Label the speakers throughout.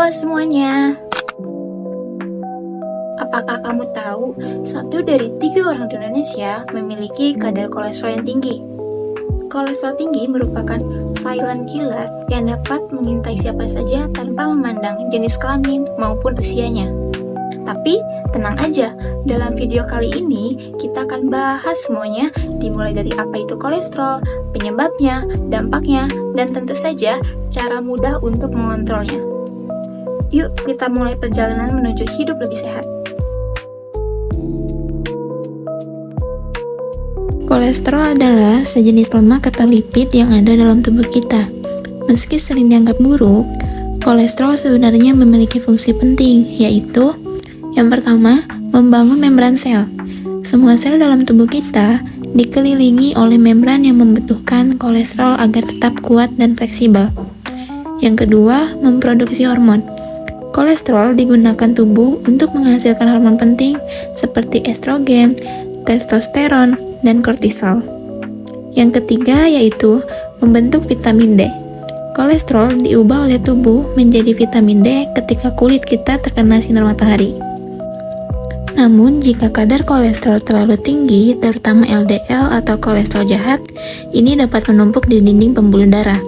Speaker 1: Halo semuanya. Apakah kamu tahu, 1 dari 3 orang di Indonesia memiliki kadar kolesterol yang tinggi? Kolesterol tinggi merupakan silent killer yang dapat mengintai siapa saja tanpa memandang jenis kelamin maupun usianya. Tapi, tenang aja, dalam video kali ini kita akan bahas semuanya, dimulai dari apa itu kolesterol, penyebabnya, dampaknya, dan tentu saja cara mudah untuk mengontrolnya. Yuk kita mulai perjalanan menuju hidup lebih sehat.
Speaker 2: Kolesterol adalah sejenis lemak atau lipid yang ada dalam tubuh kita. Meski sering dianggap buruk, kolesterol sebenarnya memiliki fungsi penting, yaitu yang pertama, membangun membran sel. Semua sel dalam tubuh kita dikelilingi oleh membran yang membutuhkan kolesterol agar tetap kuat dan fleksibel. Yang kedua, memproduksi hormon. Kolesterol digunakan tubuh untuk menghasilkan hormon penting seperti estrogen, testosteron, dan kortisol. Yang ketiga yaitu membentuk vitamin D. Kolesterol diubah oleh tubuh menjadi vitamin D ketika kulit kita terkena sinar matahari. Namun, jika kadar kolesterol terlalu tinggi, terutama LDL atau kolesterol jahat, ini dapat menumpuk di dinding pembuluh darah,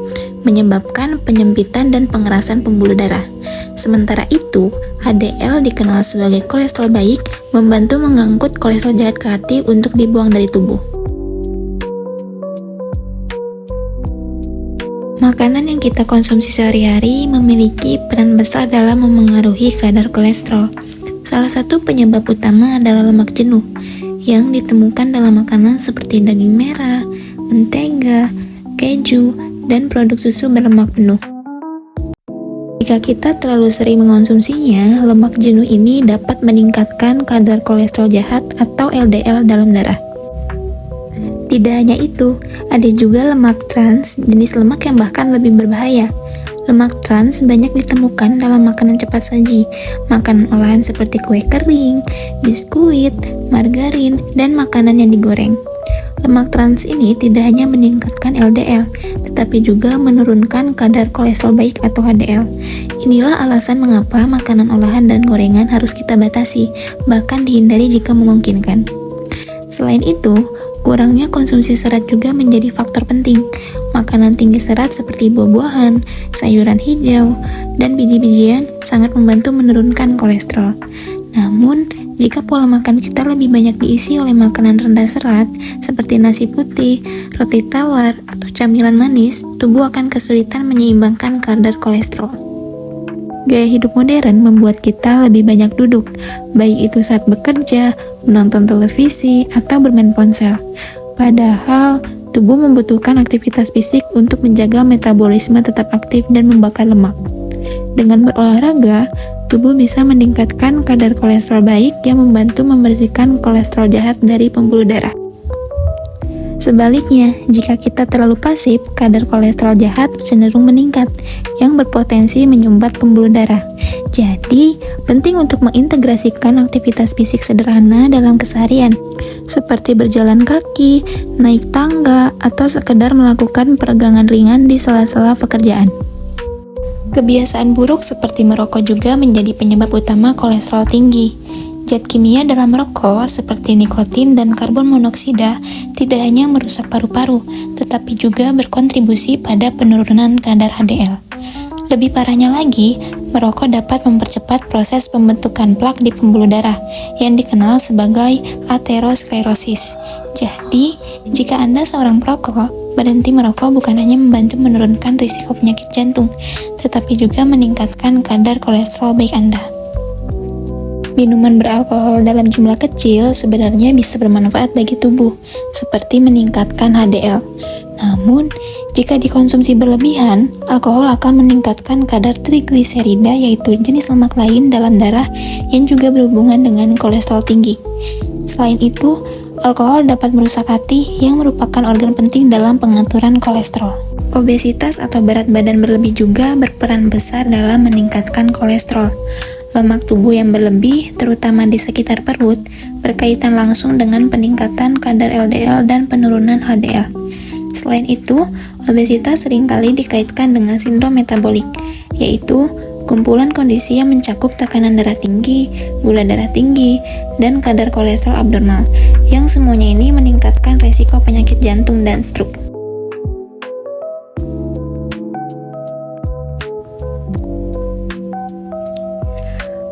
Speaker 2: menyebabkan penyempitan dan pengerasan pembuluh darah. Sementara itu, HDL dikenal sebagai kolesterol baik, membantu mengangkut kolesterol jahat ke hati untuk dibuang dari tubuh. Makanan yang kita konsumsi sehari-hari memiliki peran besar dalam memengaruhi kadar kolesterol. Salah satu penyebab utama adalah lemak jenuh, yang ditemukan dalam makanan seperti daging merah, mentega, keju, dan produk susu berlemak penuh. Jika kita terlalu sering mengonsumsinya, lemak jenuh ini dapat meningkatkan kadar kolesterol jahat atau LDL dalam darah. Tidak hanya itu, ada juga lemak trans, jenis lemak yang bahkan lebih berbahaya. Lemak trans banyak ditemukan dalam makanan cepat saji, makanan olahan seperti kue kering, biskuit, margarin, dan makanan yang digoreng. Lemak trans ini tidak hanya meningkatkan LDL, tetapi juga menurunkan kadar kolesterol baik atau HDL. Inilah alasan mengapa makanan olahan dan gorengan harus kita batasi, bahkan dihindari jika memungkinkan. Selain itu, kurangnya konsumsi serat juga menjadi faktor penting. Makanan tinggi serat seperti buah-buahan, sayuran hijau, dan biji-bijian sangat membantu menurunkan kolesterol. Namun, jika pola makan kita lebih banyak diisi oleh makanan rendah serat, seperti nasi putih, roti tawar, atau camilan manis, tubuh akan kesulitan menyeimbangkan kadar kolesterol. Gaya hidup modern membuat kita lebih banyak duduk, baik itu saat bekerja, menonton televisi, atau bermain ponsel. Padahal, tubuh membutuhkan aktivitas fisik untuk menjaga metabolisme tetap aktif dan membakar lemak. Dengan berolahraga, tubuh bisa meningkatkan kadar kolesterol baik yang membantu membersihkan kolesterol jahat dari pembuluh darah. Sebaliknya, jika kita terlalu pasif, kadar kolesterol jahat cenderung meningkat, yang berpotensi menyumbat pembuluh darah. Jadi, penting untuk mengintegrasikan aktivitas fisik sederhana dalam keseharian, seperti berjalan kaki, naik tangga, atau sekedar melakukan peregangan ringan di sela-sela pekerjaan. Kebiasaan buruk seperti merokok juga menjadi penyebab utama kolesterol tinggi. Zat kimia dalam rokok seperti nikotin dan karbon monoksida tidak hanya merusak paru-paru, tetapi juga berkontribusi pada penurunan kadar HDL. Lebih parahnya lagi, merokok dapat mempercepat proses pembentukan plak di pembuluh darah yang dikenal sebagai aterosklerosis. Jadi, jika Anda seorang perokok, berhenti merokok bukan hanya membantu menurunkan risiko penyakit jantung, tetapi juga meningkatkan kadar kolesterol baik Anda. Minuman beralkohol dalam jumlah kecil sebenarnya bisa bermanfaat bagi tubuh, seperti meningkatkan HDL. Namun, jika dikonsumsi berlebihan, alkohol akan meningkatkan kadar trigliserida, yaitu jenis lemak lain dalam darah yang juga berhubungan dengan kolesterol tinggi. Selain itu, alkohol dapat merusak hati yang merupakan organ penting dalam pengaturan kolesterol. Obesitas atau berat badan berlebih juga berperan besar dalam meningkatkan kolesterol. Lemak tubuh yang berlebih, terutama di sekitar perut, berkaitan langsung dengan peningkatan kadar LDL dan penurunan HDL. Selain itu, obesitas seringkali dikaitkan dengan sindrom metabolik, yaitu kumpulan kondisi yang mencakup tekanan darah tinggi, gula darah tinggi, dan kadar kolesterol abnormal, yang semuanya ini meningkatkan resiko penyakit jantung dan stroke.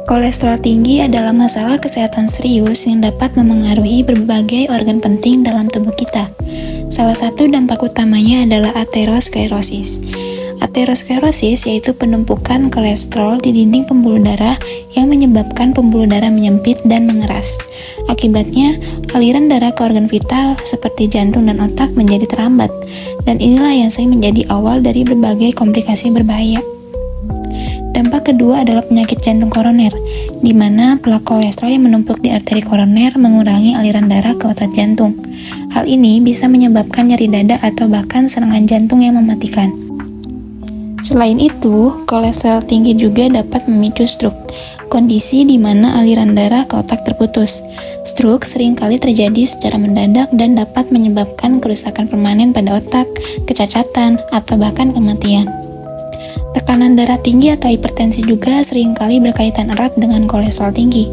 Speaker 2: Kolesterol tinggi adalah masalah kesehatan serius yang dapat memengaruhi berbagai organ penting dalam tubuh kita. Salah satu dampak utamanya adalah aterosklerosis. Aterosklerosis yaitu penumpukan kolesterol di dinding pembuluh darah yang menyebabkan pembuluh darah menyempit dan mengeras. Akibatnya, aliran darah ke organ vital seperti jantung dan otak menjadi terhambat, dan inilah yang sering menjadi awal dari berbagai komplikasi berbahaya. Dampak kedua adalah penyakit jantung koroner, di mana plak kolesterol yang menumpuk di arteri koroner mengurangi aliran darah ke otot jantung. Hal ini bisa menyebabkan nyeri dada atau bahkan serangan jantung yang mematikan. Selain itu, kolesterol tinggi juga dapat memicu stroke, kondisi di mana aliran darah ke otak terputus. Stroke seringkali terjadi secara mendadak dan dapat menyebabkan kerusakan permanen pada otak, kecacatan, atau bahkan kematian. Tekanan darah tinggi atau hipertensi juga seringkali berkaitan erat dengan kolesterol tinggi.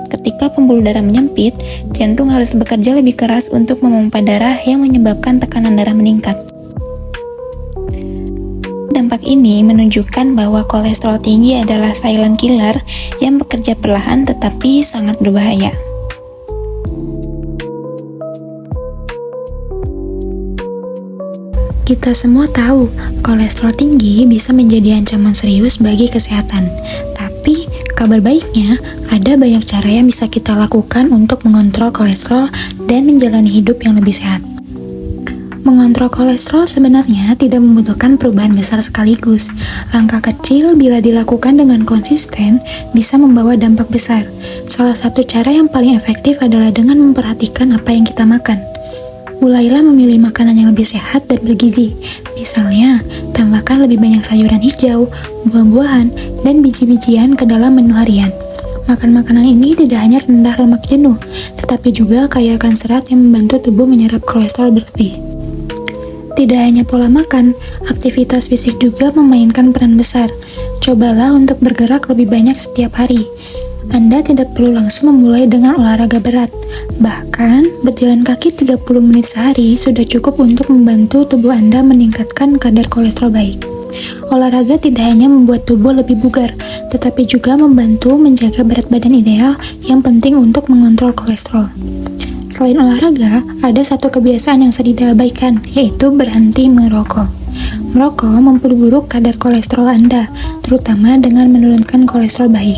Speaker 2: Ketika pembuluh darah menyempit, jantung harus bekerja lebih keras untuk memompa darah yang menyebabkan tekanan darah meningkat. Dampak ini menunjukkan bahwa kolesterol tinggi adalah silent killer yang bekerja perlahan tetapi sangat berbahaya. Kita semua tahu, kolesterol tinggi bisa menjadi ancaman serius bagi kesehatan. Tapi, kabar baiknya, ada banyak cara yang bisa kita lakukan untuk mengontrol kolesterol dan menjalani hidup yang lebih sehat. Mengontrol kolesterol sebenarnya tidak membutuhkan perubahan besar sekaligus. Langkah kecil bila dilakukan dengan konsisten bisa membawa dampak besar. Salah satu cara yang paling efektif adalah dengan memperhatikan apa yang kita makan. Mulailah memilih makanan yang lebih sehat dan bergizi. Misalnya, tambahkan lebih banyak sayuran hijau, buah-buahan, dan biji-bijian ke dalam menu harian. Makan makanan ini tidak hanya rendah lemak jenuh, tetapi juga kaya akan serat yang membantu tubuh menyerap kolesterol berlebih. Tidak hanya pola makan, aktivitas fisik juga memainkan peran besar. Cobalah untuk bergerak lebih banyak setiap hari. Anda tidak perlu langsung memulai dengan olahraga berat. Bahkan, berjalan kaki 30 menit sehari sudah cukup untuk membantu tubuh Anda meningkatkan kadar kolesterol baik. Olahraga tidak hanya membuat tubuh lebih bugar, tetapi juga membantu menjaga berat badan ideal yang penting untuk mengontrol kolesterol. Selain olahraga, ada satu kebiasaan yang sering diabaikan, yaitu berhenti merokok. Merokok memperburuk kadar kolesterol Anda, terutama dengan menurunkan kolesterol baik.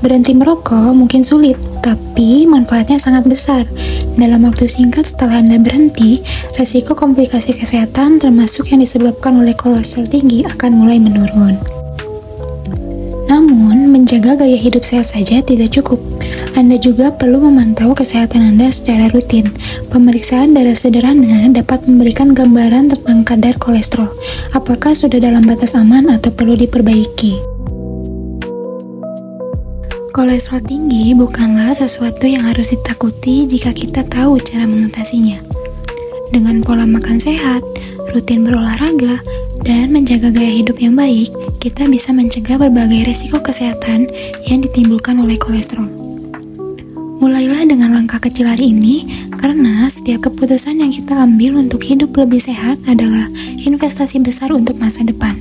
Speaker 2: Berhenti merokok mungkin sulit, tapi manfaatnya sangat besar. Dalam waktu singkat setelah Anda berhenti, resiko komplikasi kesehatan termasuk yang disebabkan oleh kolesterol tinggi akan mulai menurun. Namun, menjaga gaya hidup sehat saja tidak cukup. Anda juga perlu memantau kesehatan Anda secara rutin. Pemeriksaan darah sederhana dapat memberikan gambaran tentang kadar kolesterol, apakah sudah dalam batas aman atau perlu diperbaiki. Kolesterol tinggi bukanlah sesuatu yang harus ditakuti jika kita tahu cara mengatasinya. Dengan pola makan sehat, rutin berolahraga, dan menjaga gaya hidup yang baik, kita bisa mencegah berbagai risiko kesehatan yang ditimbulkan oleh kolesterol. Mulailah dengan langkah kecil hari ini, karena setiap keputusan yang kita ambil untuk hidup lebih sehat adalah investasi besar untuk masa depan.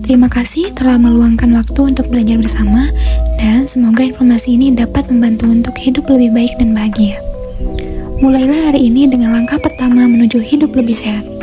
Speaker 2: Terima kasih telah meluangkan waktu untuk belajar bersama, dan semoga informasi ini dapat membantu untuk hidup lebih baik dan bahagia. Mulailah hari ini dengan langkah pertama menuju hidup lebih sehat.